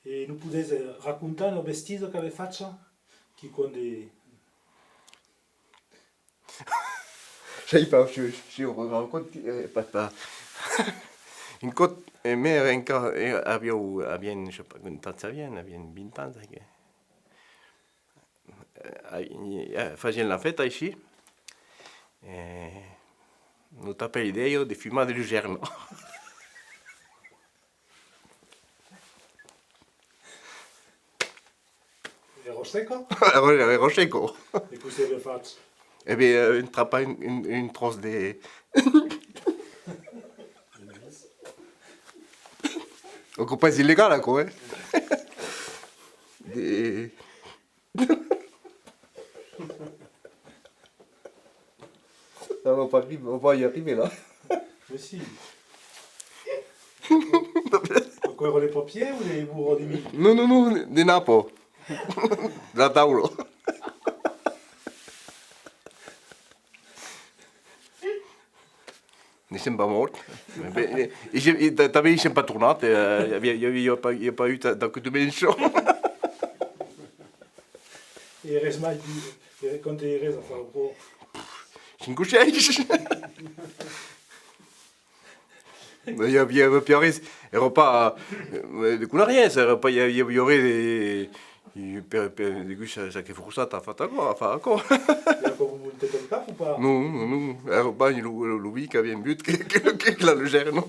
E non potete raccontare un vestito che vi faccio? Che quando... Je sais pas, je rencontre pas. Une côte, mais encore, habien, je sais pas, une tante habien 20 ans, facendo la festa ici, non t'appelle l'idea di fumare del lucerno. Ero secco? Allora, ero cieco. E cosa vi faccio? E beh, trappa une tranche de... Encore pas illégal, quoi, hein. Des... On va y arriver là. Ma sì. Ancora le papier o le burro di mille? Non, non, non, di Napo. Da tavolo. Ne siamo pas morti. T'avais ils sont pas tournat, il y a pas eu dans que de dimension. E res mai più... Quando res a fare un po'... 5 ou 6. Il y avait Pierre, il n'y pas de coup rien, il y aurait des ça che frustrata fatta encore. E ancora un monte del capo o pas? Non, non, non, il y a pas l'ubi qui avait un but que la légère, non.